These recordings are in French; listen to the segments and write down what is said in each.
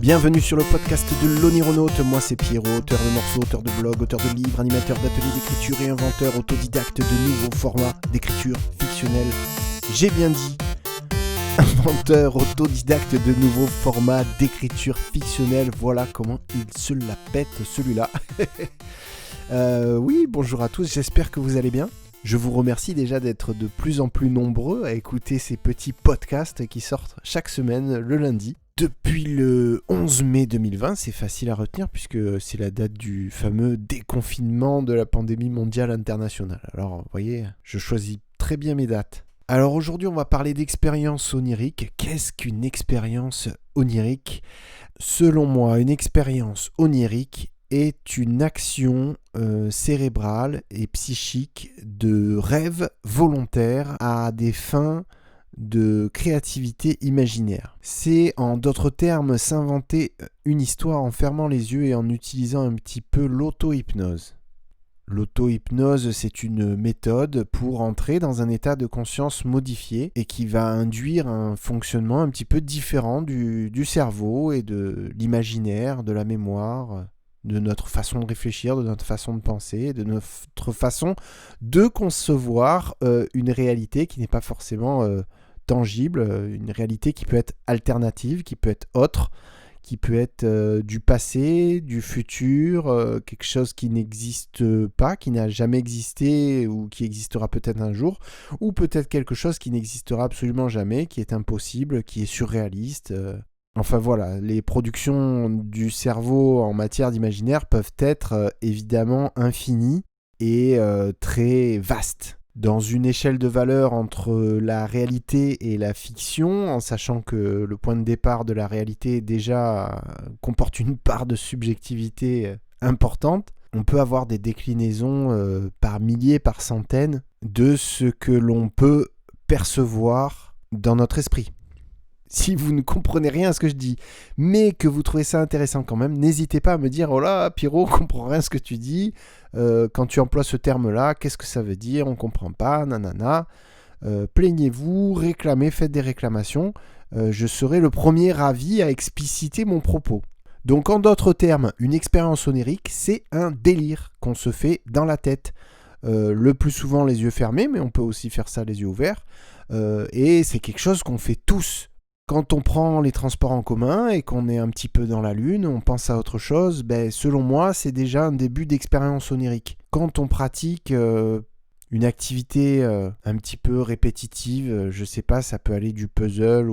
Bienvenue sur le podcast de l'Onironaute, moi c'est Pierrot, auteur de morceaux, auteur de blog, auteur de livres, animateur d'ateliers d'écriture et inventeur autodidacte de nouveaux formats d'écriture fictionnelle. J'ai bien dit, inventeur autodidacte de nouveaux formats d'écriture fictionnelle, voilà comment il se la pète celui-là. Oui, bonjour à tous, j'espère que vous allez bien. Je vous remercie déjà d'être de plus en plus nombreux à écouter ces petits podcasts qui sortent chaque semaine le lundi. Depuis le 11 mai 2020, c'est facile à retenir puisque c'est la date du fameux déconfinement de la pandémie mondiale internationale. Alors, vous voyez, je choisis très bien mes dates. Alors aujourd'hui, on va parler d'expérience onirique. Qu'est-ce qu'une expérience onirique ? Selon moi, une expérience onirique est une action cérébrale et psychique de rêve volontaire à des fins de créativité imaginaire. C'est en d'autres termes s'inventer une histoire en fermant les yeux et en utilisant un petit peu l'auto-hypnose. L'auto-hypnose, c'est une méthode pour entrer dans un état de conscience modifié et qui va induire un fonctionnement un petit peu différent du cerveau et de l'imaginaire, de la mémoire, de notre façon de réfléchir, de notre façon de penser, de notre façon de concevoir une réalité qui n'est pas forcément tangible, une réalité qui peut être alternative, qui peut être autre, qui peut être du passé, du futur, quelque chose qui n'existe pas, qui n'a jamais existé ou qui existera peut-être un jour, ou peut-être quelque chose qui n'existera absolument jamais, qui est impossible, qui est surréaliste. Enfin voilà, les productions du cerveau en matière d'imaginaire peuvent être évidemment infinies et très vastes. Dans une échelle de valeur entre la réalité et la fiction, en sachant que le point de départ de la réalité déjà comporte une part de subjectivité importante, on peut avoir des déclinaisons par milliers, par centaines de ce que l'on peut percevoir dans notre esprit. Si vous ne comprenez rien à ce que je dis, mais que vous trouvez ça intéressant quand même, n'hésitez pas à me dire « Oh là, Pierrot, on comprend rien à ce que tu dis. Quand tu emploies ce terme-là, qu'est-ce que ça veut dire ? On comprend pas, nanana. » Plaignez-vous, réclamez, faites des réclamations. Je serai le premier ravi à expliciter mon propos. Donc en d'autres termes, une expérience onirique, c'est un délire qu'on se fait dans la tête. Le plus souvent les yeux fermés, mais on peut aussi faire ça les yeux ouverts. Et c'est quelque chose qu'on fait tous. Quand on prend les transports en commun et qu'on est un petit peu dans la lune, on pense à autre chose, selon moi, c'est déjà un début d'expérience onirique. Quand on pratique une activité un petit peu répétitive, je sais pas, ça peut aller du puzzle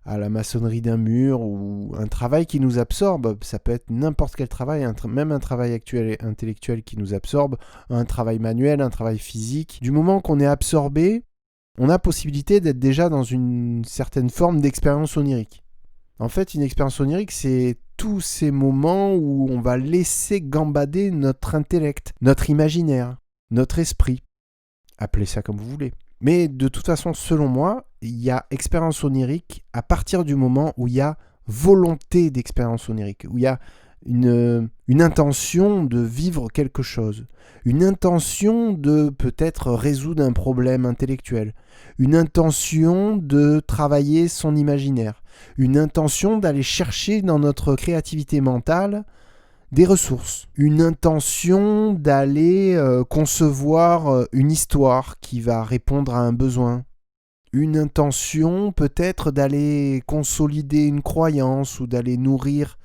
à la maçonnerie d'un mur ou un travail qui nous absorbe, ça peut être n'importe quel travail, même un travail intellectuel qui nous absorbe, un travail manuel, un travail physique. Du moment qu'on est absorbé, on a possibilité d'être déjà dans une certaine forme d'expérience onirique. En fait, une expérience onirique, c'est tous ces moments où on va laisser gambader notre intellect, notre imaginaire, notre esprit. Appelez ça comme vous voulez. Mais de toute façon, selon moi, il y a expérience onirique à partir du moment où il y a volonté d'expérience onirique, où il y a une intention de vivre quelque chose, une intention de peut-être résoudre un problème intellectuel, une intention de travailler son imaginaire, une intention d'aller chercher dans notre créativité mentale des ressources, une intention d'aller concevoir une histoire qui va répondre à un besoin, une intention peut-être d'aller consolider une croyance ou d'aller nourrir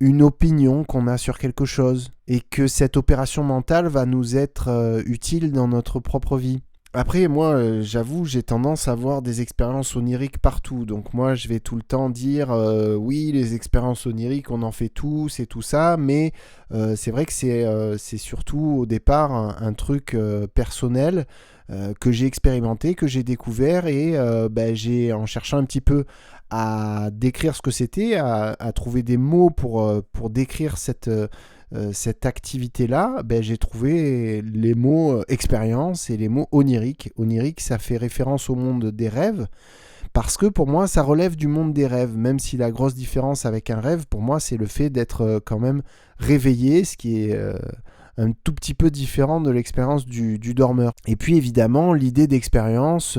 une opinion qu'on a sur quelque chose et que cette opération mentale va nous être utile dans notre propre vie. Après, moi, j'avoue, j'ai tendance à avoir des expériences oniriques partout. Donc moi, je vais tout le temps dire oui, les expériences oniriques, on en fait tous et tout ça, mais c'est vrai que c'est surtout au départ un truc personnel que j'ai expérimenté, que j'ai découvert et j'ai, en cherchant un petit peu à décrire ce que c'était, à trouver des mots pour décrire cette activité-là, j'ai trouvé les mots expérience et les mots onirique. Onirique, ça fait référence au monde des rêves, parce que pour moi, ça relève du monde des rêves, même si la grosse différence avec un rêve, pour moi, c'est le fait d'être quand même réveillé, ce qui est un tout petit peu différent de l'expérience du dormeur. Et puis évidemment, l'idée d'expérience,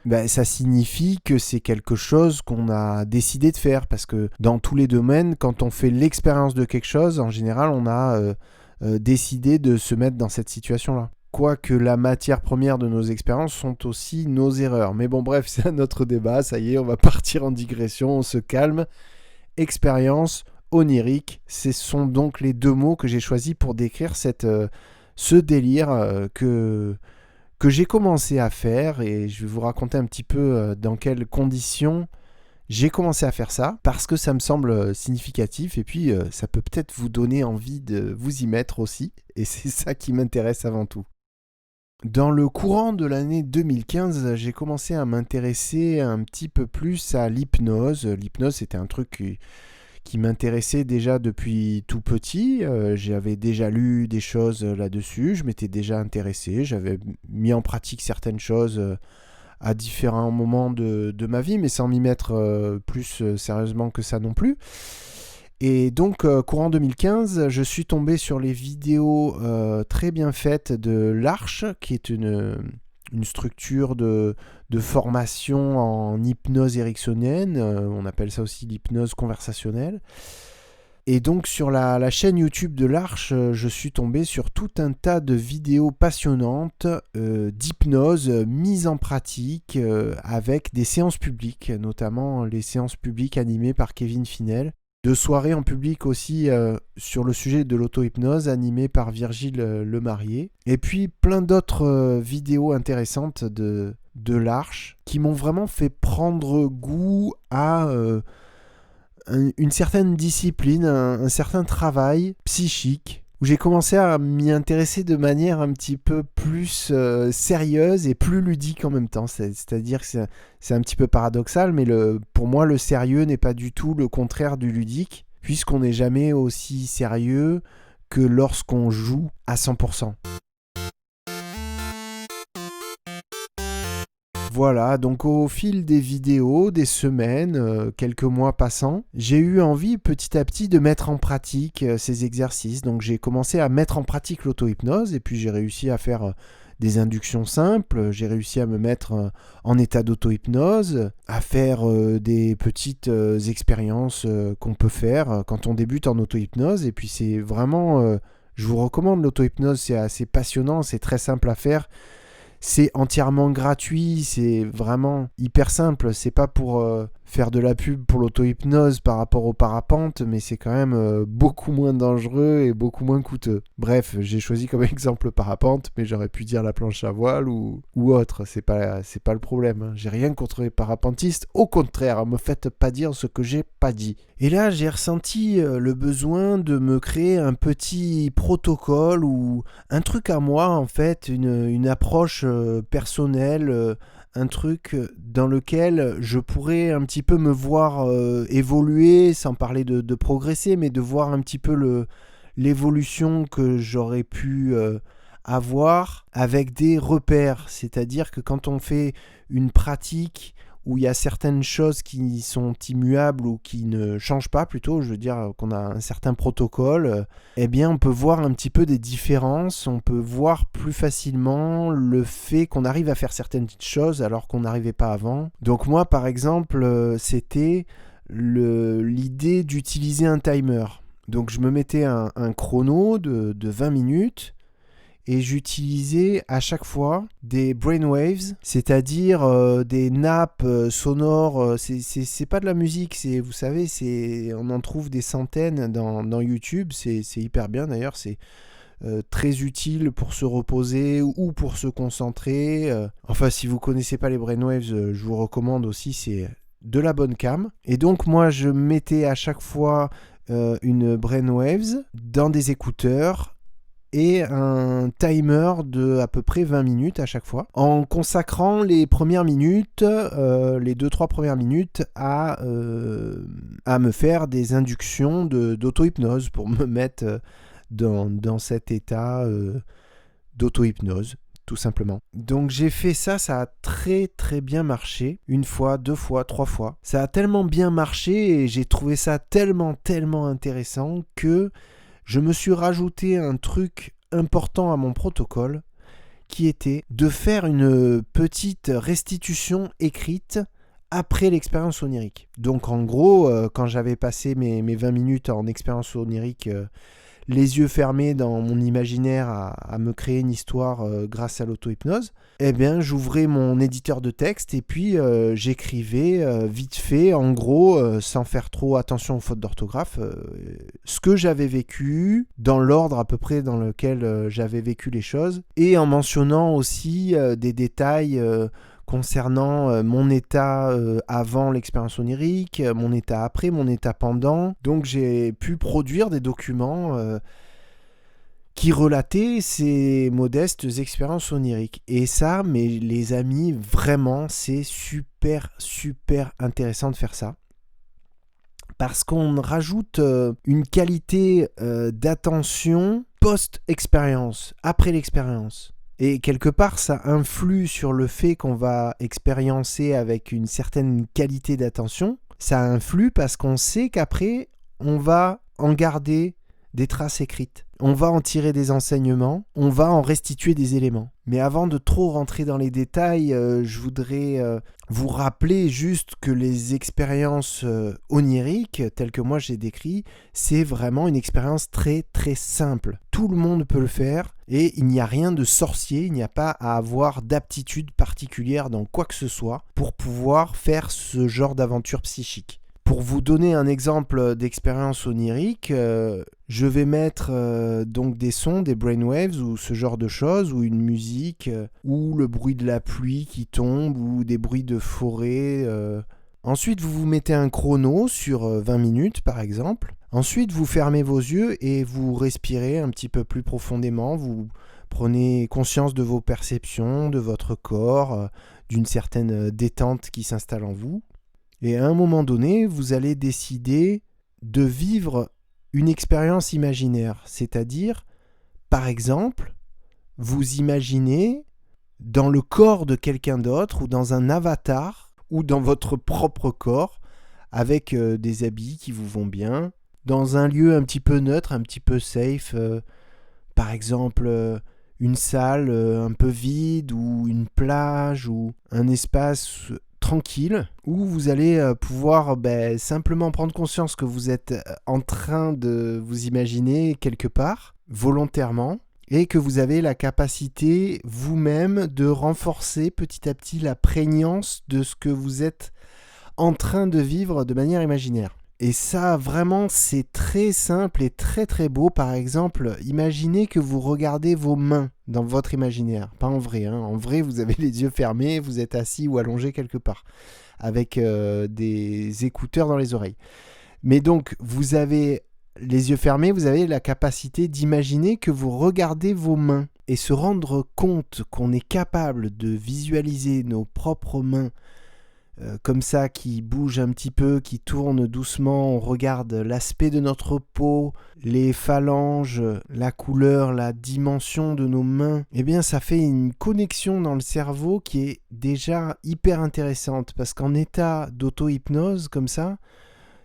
Ben, ça signifie que c'est quelque chose qu'on a décidé de faire, parce que dans tous les domaines, quand on fait l'expérience de quelque chose, en général, on a décidé de se mettre dans cette situation-là. Quoique la matière première de nos expériences sont aussi nos erreurs. Mais bon, bref, c'est un autre débat, ça y est, on va partir en digression, on se calme. Expérience, onirique, ce sont donc les deux mots que j'ai choisis pour décrire ce délire que j'ai commencé à faire, et je vais vous raconter un petit peu dans quelles conditions j'ai commencé à faire ça, parce que ça me semble significatif, et puis ça peut peut-être vous donner envie de vous y mettre aussi, et c'est ça qui m'intéresse avant tout. Dans le courant de l'année 2015, j'ai commencé à m'intéresser un petit peu plus à l'hypnose. L'hypnose, c'était un truc qui m'intéressait déjà depuis tout petit. J'avais déjà lu des choses là-dessus, je m'étais déjà intéressé, j'avais mis en pratique certaines choses à différents moments de ma vie, mais sans m'y mettre plus sérieusement que ça non plus. Et donc, courant 2015, je suis tombé sur les vidéos très bien faites de l'Arche, qui est une structure de formation en hypnose ericksonienne. On appelle ça aussi l'hypnose conversationnelle. Et donc, sur la chaîne YouTube de l'Arche, je suis tombé sur tout un tas de vidéos passionnantes d'hypnose mises en pratique avec des séances publiques, notamment les séances publiques animées par Kevin Finel. De soirées en public aussi sur le sujet de l'auto-hypnose animée par Virgile Lemarié. Et puis plein d'autres vidéos intéressantes de l'Arche qui m'ont vraiment fait prendre goût à une certaine discipline, un certain travail psychique, où j'ai commencé à m'y intéresser de manière un petit peu plus sérieuse et plus ludique en même temps. C'est-à-dire que c'est un petit peu paradoxal, mais pour moi, le sérieux n'est pas du tout le contraire du ludique, puisqu'on n'est jamais aussi sérieux que lorsqu'on joue à 100%. Voilà, donc au fil des vidéos, des semaines, quelques mois passant, j'ai eu envie petit à petit de mettre en pratique ces exercices. Donc j'ai commencé à mettre en pratique l'auto-hypnose, et puis j'ai réussi à faire des inductions simples, j'ai réussi à me mettre en état d'auto-hypnose, à faire des petites expériences qu'on peut faire quand on débute en auto-hypnose. Et puis c'est vraiment, je vous recommande l'auto-hypnose, c'est assez passionnant, c'est très simple à faire. C'est entièrement gratuit, c'est vraiment hyper simple. C'est pas pour faire de la pub pour l'auto-hypnose par rapport au parapente, mais c'est quand même beaucoup moins dangereux et beaucoup moins coûteux. Bref, j'ai choisi comme exemple le parapente, mais j'aurais pu dire la planche à voile ou autre. C'est pas le problème. J'ai rien contre les parapentistes. Au contraire, me faites pas dire ce que j'ai pas dit. Et là, j'ai ressenti le besoin de me créer un petit protocole ou un truc à moi, en fait, une approche personnelle, un truc dans lequel je pourrais un petit peu me voir évoluer, sans parler de progresser, mais de voir un petit peu l'évolution que j'aurais pu avoir avec des repères. C'est-à-dire que quand on fait une pratique où il y a certaines choses qui sont immuables ou qui ne changent pas plutôt, je veux dire qu'on a un certain protocole, eh bien on peut voir un petit peu des différences, on peut voir plus facilement le fait qu'on arrive à faire certaines choses alors qu'on n'arrivait pas avant. Donc moi par exemple, c'était l'idée d'utiliser un timer. Donc je me mettais un chrono de 20 minutes, et j'utilisais à chaque fois des brainwaves, c'est-à-dire des nappes sonores. C'est pas de la musique, vous savez, on en trouve des centaines dans YouTube, c'est hyper bien d'ailleurs, c'est très utile pour se reposer ou pour se concentrer. Enfin, si vous connaissez pas les brainwaves, je vous recommande aussi, c'est de la bonne cam. Et donc moi, je mettais à chaque fois une brainwaves dans des écouteurs, et un timer de à peu près 20 minutes à chaque fois, en consacrant les premières minutes, les 2-3 premières minutes à me faire des inductions d'auto-hypnose pour me mettre dans cet état d'auto-hypnose, tout simplement. Donc j'ai fait ça a très très bien marché, une fois, 2 fois, 3 fois. Ça a tellement bien marché et j'ai trouvé ça tellement intéressant que je me suis rajouté un truc important à mon protocole qui était de faire une petite restitution écrite après l'expérience onirique. Donc en gros, quand j'avais passé mes 20 minutes en expérience onirique, les yeux fermés dans mon imaginaire à me créer une histoire grâce à l'auto-hypnose, eh bien j'ouvrais mon éditeur de texte et puis j'écrivais vite fait, en gros, sans faire trop attention aux fautes d'orthographe, ce que j'avais vécu, dans l'ordre à peu près dans lequel j'avais vécu les choses, et en mentionnant aussi des détails concernant mon état avant l'expérience onirique, mon état après, mon état pendant. Donc j'ai pu produire des documents qui relataient ces modestes expériences oniriques. Et ça, mais les amis, vraiment, c'est super, super intéressant de faire ça. Parce qu'on rajoute une qualité d'attention post-expérience, après l'expérience. Et quelque part, ça influe sur le fait qu'on va expériencer avec une certaine qualité d'attention. Ça influe parce qu'on sait qu'après, on va en garder des traces écrites. On va en tirer des enseignements, on va en restituer des éléments. Mais avant de trop rentrer dans les détails, je voudrais vous rappeler juste que les expériences oniriques, telles que moi j'ai décrit, c'est vraiment une expérience très très simple. Tout le monde peut le faire et il n'y a rien de sorcier, il n'y a pas à avoir d'aptitude particulière dans quoi que ce soit pour pouvoir faire ce genre d'aventure psychique. Pour vous donner un exemple d'expérience onirique, je vais mettre donc des sons, des brainwaves ou ce genre de choses, ou une musique, ou le bruit de la pluie qui tombe, ou des bruits de forêt. Ensuite, vous vous mettez un chrono sur 20 minutes par exemple. Ensuite, vous fermez vos yeux et vous respirez un petit peu plus profondément. Vous prenez conscience de vos perceptions, de votre corps, d'une certaine détente qui s'installe en vous. Et à un moment donné, vous allez décider de vivre une expérience imaginaire. C'est-à-dire, par exemple, vous imaginez dans le corps de quelqu'un d'autre ou dans un avatar ou dans votre propre corps avec des habits qui vous vont bien, dans un lieu un petit peu neutre, un petit peu safe, par exemple une salle un peu vide ou une plage ou un espace tranquille, où vous allez pouvoir simplement prendre conscience que vous êtes en train de vous imaginer quelque part, volontairement, et que vous avez la capacité vous-même de renforcer petit à petit la prégnance de ce que vous êtes en train de vivre de manière imaginaire. Et ça, vraiment, c'est très simple et très très beau. Par exemple, imaginez que vous regardez vos mains dans votre imaginaire. Pas en vrai, hein. En vrai, vous avez les yeux fermés, vous êtes assis ou allongé quelque part, avec des écouteurs dans les oreilles. Mais donc, vous avez les yeux fermés, vous avez la capacité d'imaginer que vous regardez vos mains et se rendre compte qu'on est capable de visualiser nos propres mains comme ça, qui bouge un petit peu, qui tourne doucement, on regarde l'aspect de notre peau, les phalanges, la couleur, la dimension de nos mains, eh bien ça fait une connexion dans le cerveau qui est déjà hyper intéressante, parce qu'en état d'auto-hypnose comme ça,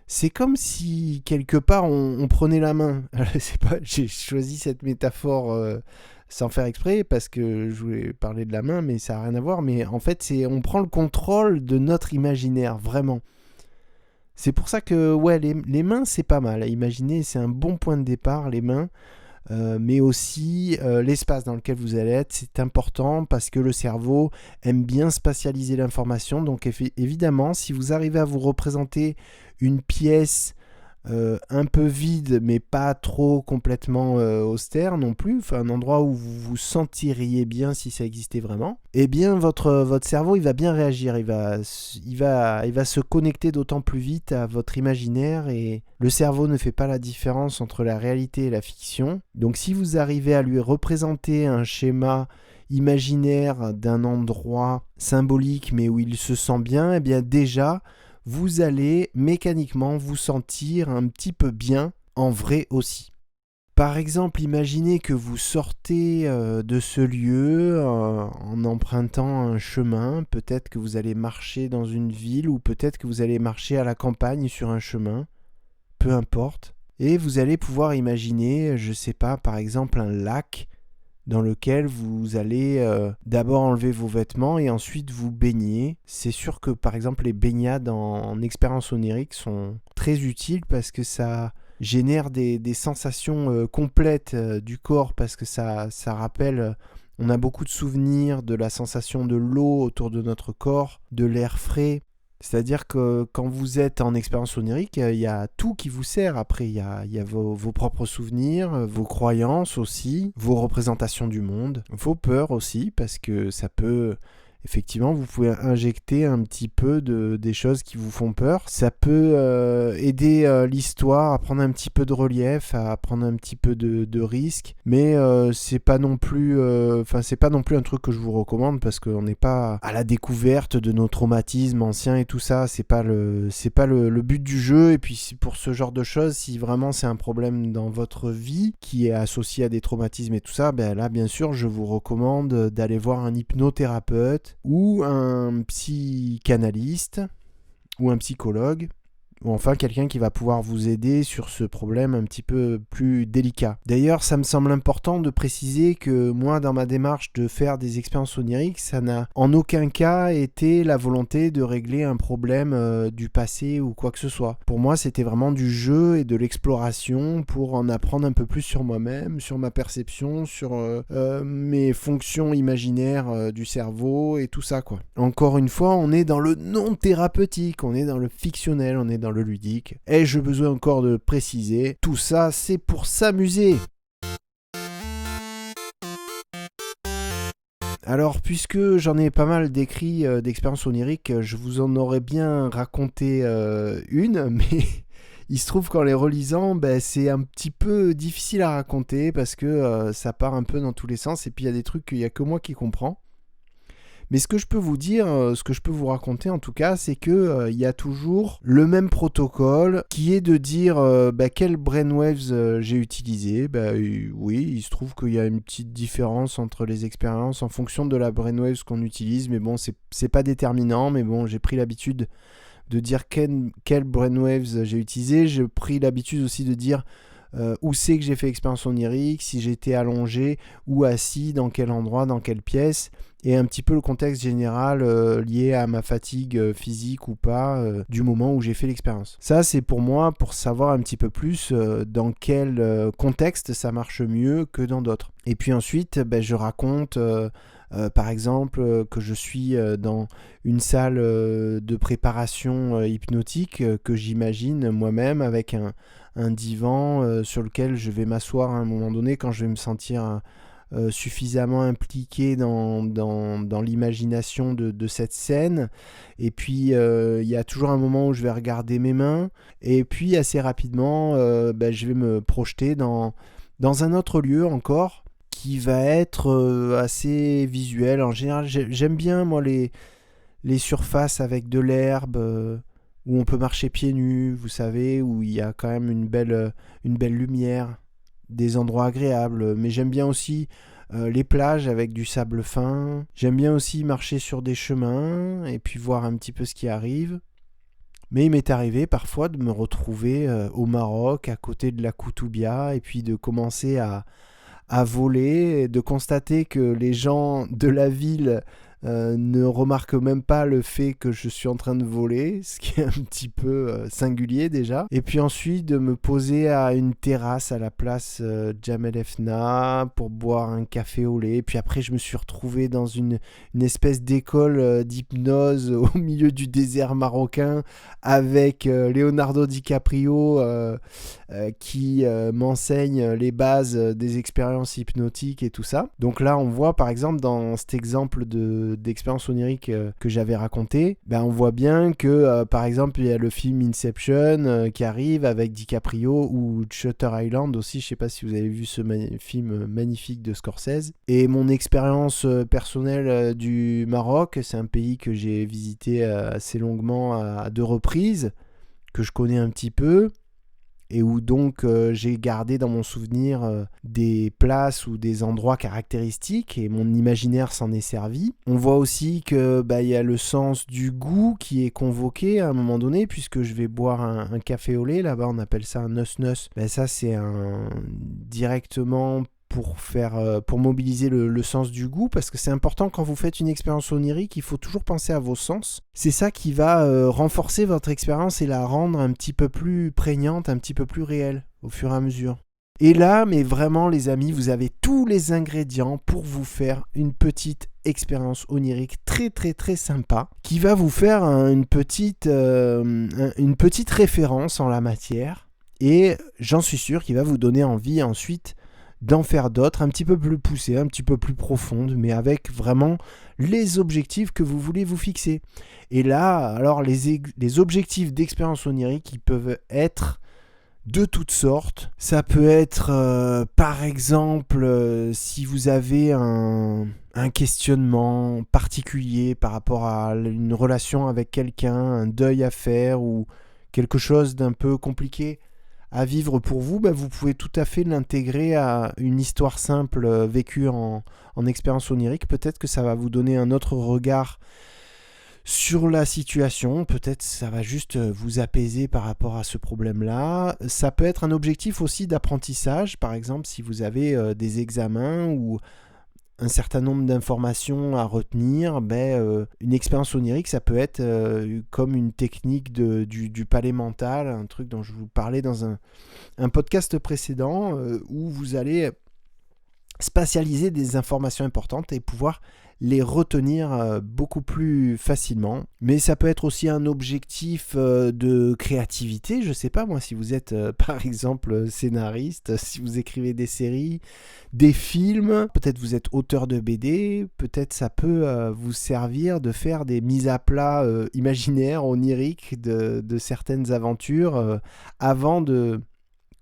c'est comme si quelque part on prenait la main. J'ai choisi cette métaphore sans faire exprès, parce que je voulais parler de la main, mais ça n'a rien à voir. Mais en fait, on prend le contrôle de notre imaginaire, vraiment. C'est pour ça que les mains, c'est pas mal à imaginer. C'est un bon point de départ, les mains. Mais aussi l'espace dans lequel vous allez être, c'est important, parce que le cerveau aime bien spatialiser l'information. Donc évidemment, si vous arrivez à vous représenter une pièce un peu vide, mais pas trop complètement austère non plus, enfin un endroit où vous vous sentiriez bien si ça existait vraiment, eh bien votre cerveau il va bien réagir, il va se connecter d'autant plus vite à votre imaginaire, et le cerveau ne fait pas la différence entre la réalité et la fiction. Donc si vous arrivez à lui représenter un schéma imaginaire d'un endroit symbolique mais où il se sent bien, eh bien déjà vous allez mécaniquement vous sentir un petit peu bien en vrai aussi. Par exemple, imaginez que vous sortez de ce lieu en empruntant un chemin. Peut-être que vous allez marcher dans une ville, ou peut-être que vous allez marcher à la campagne sur un chemin. Peu importe. Et vous allez pouvoir imaginer, je sais pas, par exemple un lac dans lequel vous allez d'abord enlever vos vêtements et ensuite vous baigner. C'est sûr que par exemple les baignades en expérience onirique sont très utiles parce que ça génère des sensations complètes du corps, parce que ça rappelle, on a beaucoup de souvenirs de la sensation de l'eau autour de notre corps, de l'air frais. C'est-à-dire que quand vous êtes en expérience onirique, il y a tout qui vous sert après. Il y a vos propres souvenirs, vos croyances aussi, vos représentations du monde, vos peurs aussi, parce que ça peut... Effectivement, vous pouvez injecter un petit peu des choses qui vous font peur. Ça peut aider l'histoire à prendre un petit peu de relief, à prendre un petit peu de risque. Mais c'est pas non plus, c'est pas non plus un truc que je vous recommande, parce qu'on n'est pas à la découverte de nos traumatismes anciens et tout ça. C'est pas le but du jeu. Et puis pour ce genre de choses, si vraiment c'est un problème dans votre vie qui est associé à des traumatismes et tout ça, ben là bien sûr je vous recommande d'aller voir un hypnothérapeute ou un psychanalyste ou un psychologue, ou enfin quelqu'un qui va pouvoir vous aider sur ce problème un petit peu plus délicat. D'ailleurs, ça me semble important de préciser que moi, dans ma démarche de faire des expériences oniriques, ça n'a en aucun cas été la volonté de régler un problème du passé ou quoi que ce soit. Pour moi, c'était vraiment du jeu et de l'exploration pour en apprendre un peu plus sur moi-même, sur ma perception, sur mes fonctions imaginaires du cerveau et tout ça, quoi. Encore une fois, on est dans le non thérapeutique, on est dans le fictionnel, on est dans le ludique. Ai-je besoin encore de préciser? Tout ça, c'est pour s'amuser. Alors, puisque j'en ai pas mal d'écrits d'expériences oniriques, je vous en aurais bien raconté une, mais il se trouve qu'en les relisant, c'est un petit peu difficile à raconter parce que ça part un peu dans tous les sens et puis il y a des trucs qu'il n'y a que moi qui comprends. Mais ce que je peux vous dire, ce que je peux vous raconter en tout cas, c'est que y a toujours le même protocole qui est de dire quelles brainwaves j'ai utilisé. Oui, il se trouve qu'il y a une petite différence entre les expériences en fonction de la brainwave qu'on utilise, mais bon, c'est pas déterminant, mais bon, j'ai pris l'habitude de dire quelles brainwaves j'ai utilisé. J'ai pris l'habitude aussi de dire où c'est que j'ai fait expérience onirique, si j'étais allongé ou assis, dans quel endroit, dans quelle pièce, et un petit peu le contexte général lié à ma fatigue physique ou pas du moment où j'ai fait l'expérience. Ça, c'est pour moi, pour savoir un petit peu plus dans quel contexte ça marche mieux que dans d'autres. Et puis ensuite, je raconte par exemple que je suis dans une salle de préparation hypnotique que j'imagine moi-même avec un divan sur lequel je vais m'asseoir à un moment donné quand je vais me sentir suffisamment impliqué dans l'imagination de cette scène. Et puis il y a toujours un moment où je vais regarder mes mains et puis assez rapidement je vais me projeter dans un autre lieu encore qui va être assez visuel. En général, j'aime bien moi les surfaces avec de l'herbe où on peut marcher pieds nus, vous savez, où il y a quand même une belle lumière, des endroits agréables. Mais j'aime bien aussi les plages avec du sable fin. J'aime bien aussi marcher sur des chemins et puis voir un petit peu ce qui arrive. Mais il m'est arrivé parfois de me retrouver au Maroc, à côté de la Koutoubia, et puis de commencer à voler, et de constater que les gens de la ville ne remarquent même pas le fait que je suis en train de voler, ce qui est un petit peu singulier déjà. Et puis ensuite de me poser à une terrasse à la place Jamel Fna pour boire un café au lait. Et puis après je me suis retrouvé dans une espèce d'école d'hypnose au milieu du désert marocain avec Leonardo DiCaprio qui m'enseigne les bases des expériences hypnotiques et tout ça. Donc là on voit par exemple dans cet exemple d'expérience onirique que j'avais raconté, on voit bien que par exemple il y a le film Inception qui arrive avec DiCaprio, ou Shutter Island aussi, je sais pas si vous avez vu ce film magnifique de Scorsese. Et mon expérience personnelle du Maroc, c'est un pays que j'ai visité assez longuement à 2 reprises, que je connais un petit peu, et où donc j'ai gardé dans mon souvenir des places ou des endroits caractéristiques, et mon imaginaire s'en est servi. On voit aussi que y a le sens du goût qui est convoqué à un moment donné, puisque je vais boire un café au lait, là-bas on appelle ça un neus-neus. Ça c'est directement pour mobiliser le sens du goût, parce que c'est important quand vous faites une expérience onirique, il faut toujours penser à vos sens. C'est ça qui va renforcer votre expérience et la rendre un petit peu plus prégnante, un petit peu plus réelle au fur et à mesure. Et là, mais vraiment les amis, vous avez tous les ingrédients pour vous faire une petite expérience onirique très très très sympa qui va vous faire une petite référence en la matière et j'en suis sûr qu'il va vous donner envie ensuite d'en faire d'autres un petit peu plus poussées, un petit peu plus profondes, mais avec vraiment les objectifs que vous voulez vous fixer. Et là, alors les objectifs d'expérience onirique, ils peuvent être de toutes sortes. Ça peut être, par exemple, si vous avez un questionnement particulier par rapport à une relation avec quelqu'un, un deuil à faire ou quelque chose d'un peu compliqué à vivre pour vous, vous pouvez tout à fait l'intégrer à une histoire simple vécue en expérience onirique. Peut-être que ça va vous donner un autre regard sur la situation, peut-être ça va juste vous apaiser par rapport à ce problème-là. Ça peut être un objectif aussi d'apprentissage, par exemple si vous avez des examens ou un certain nombre d'informations à retenir, une expérience onirique, ça peut être comme une technique du palais mental, un truc dont je vous parlais dans un podcast précédent, où vous allez spatialiser des informations importantes et pouvoir les retenir beaucoup plus facilement. Mais ça peut être aussi un objectif de créativité. Je ne sais pas moi, si vous êtes par exemple scénariste, si vous écrivez des séries, des films, peut-être vous êtes auteur de BD, peut-être ça peut vous servir de faire des mises à plat imaginaires, oniriques de certaines aventures avant de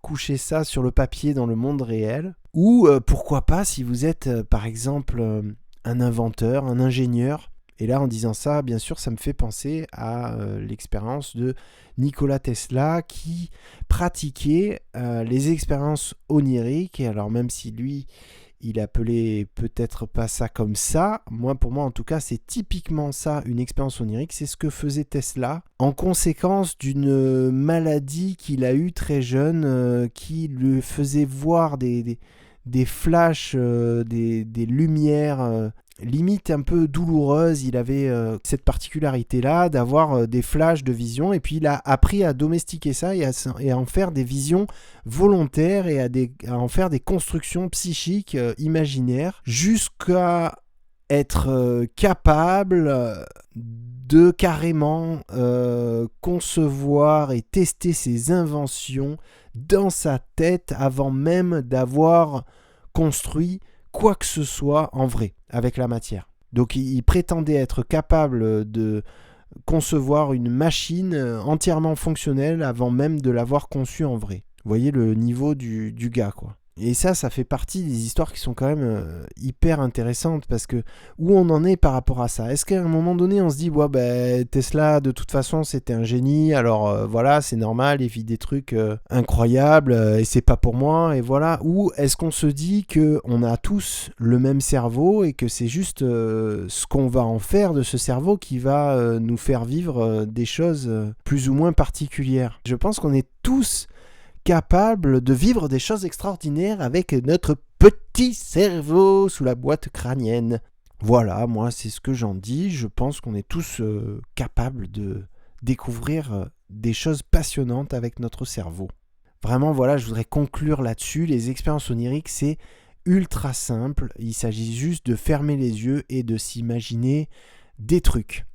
coucher ça sur le papier dans le monde réel. Ou pourquoi pas si vous êtes par exemple un inventeur, un ingénieur. Et là en disant ça, bien sûr, ça me fait penser à l'expérience de Nikola Tesla qui pratiquait les expériences oniriques. Et alors même si lui, il appelait peut-être pas ça comme ça, pour moi en tout cas, c'est typiquement ça, une expérience onirique. C'est ce que faisait Tesla en conséquence d'une maladie qu'il a eue très jeune, qui lui faisait voir des flashs, des lumières limite un peu douloureuses. Il avait cette particularité-là d'avoir des flashs de vision, et puis il a appris à domestiquer ça et à en faire des visions volontaires et à en faire des constructions psychiques imaginaires, jusqu'à être capable de carrément concevoir et tester ses inventions dans sa tête avant même d'avoir construit quoi que ce soit en vrai avec la matière. Donc il prétendait être capable de concevoir une machine entièrement fonctionnelle avant même de l'avoir conçue en vrai. Vous voyez le niveau du gars, quoi. Et ça fait partie des histoires qui sont quand même hyper intéressantes, parce que où on en est par rapport à ça? Est-ce qu'à un moment donné on se dit Tesla de toute façon c'était un génie, alors voilà, c'est normal, il vit des trucs incroyables et c'est pas pour moi, et voilà? Ou est-ce qu'on se dit qu'on a tous le même cerveau et que c'est juste ce qu'on va en faire de ce cerveau qui va nous faire vivre des choses plus ou moins particulières? Je pense qu'on est tous capable de vivre des choses extraordinaires avec notre petit cerveau sous la boîte crânienne. Voilà, moi c'est ce que j'en dis. Je pense qu'on est tous capables de découvrir des choses passionnantes avec notre cerveau. Vraiment, voilà, je voudrais conclure là-dessus. Les expériences oniriques, c'est ultra simple. Il s'agit juste de fermer les yeux et de s'imaginer des trucs.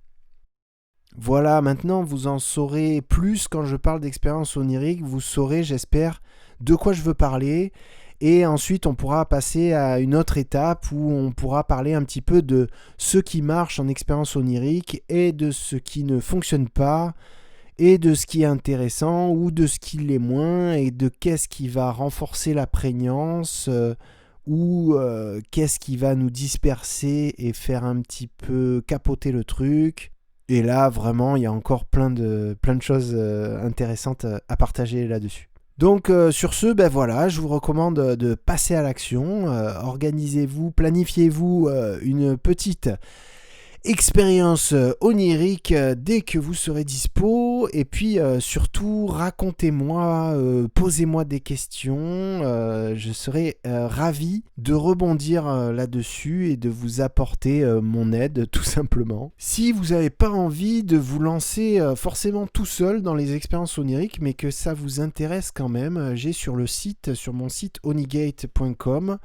Voilà, maintenant vous en saurez plus quand je parle d'expérience onirique. Vous saurez, j'espère, de quoi je veux parler. Et ensuite, on pourra passer à une autre étape où on pourra parler un petit peu de ce qui marche en expérience onirique et de ce qui ne fonctionne pas, et de ce qui est intéressant ou de ce qui l'est moins, et de qu'est-ce qui va renforcer la prégnance ou qu'est-ce qui va nous disperser et faire un petit peu capoter le truc. Et là, vraiment, il y a encore plein de choses intéressantes à partager là-dessus. Donc, sur ce, voilà, je vous recommande de passer à l'action. Organisez-vous, planifiez-vous une petite expérience onirique dès que vous serez dispo. Et puis surtout, racontez-moi, posez-moi des questions. Je serai ravi de rebondir là-dessus et de vous apporter mon aide, tout simplement. Si vous n'avez pas envie de vous lancer forcément tout seul dans les expériences oniriques, mais que ça vous intéresse quand même, j'ai sur mon site onigate.com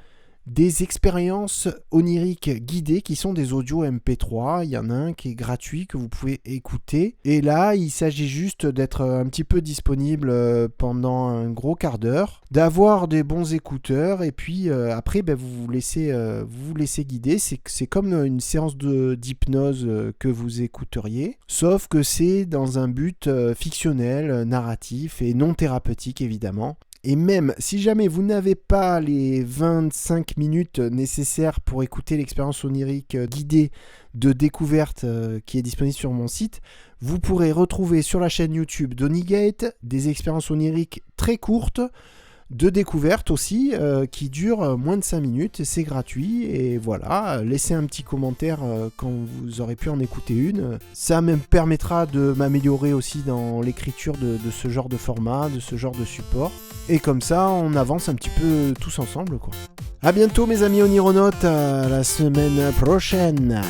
des expériences oniriques guidées qui sont des audios MP3. Il y en a un qui est gratuit que vous pouvez écouter. Et là, il s'agit juste d'être un petit peu disponible pendant un gros quart d'heure, d'avoir des bons écouteurs et puis après, vous vous laissez guider. C'est comme une séance d'hypnose que vous écouteriez, sauf que c'est dans un but fictionnel, narratif et non thérapeutique évidemment. Et même si jamais vous n'avez pas les 25 minutes nécessaires pour écouter l'expérience onirique guidée de découverte qui est disponible sur mon site, vous pourrez retrouver sur la chaîne YouTube d'Onigate des expériences oniriques très courtes, de découverte aussi, qui durent moins de 5 minutes, c'est gratuit, et voilà, laissez un petit commentaire quand vous aurez pu en écouter une. Ça me permettra de m'améliorer aussi dans l'écriture de ce genre de format, de ce genre de support, et comme ça, on avance un petit peu tous ensemble, quoi. À bientôt mes amis onironautes, à la semaine prochaine.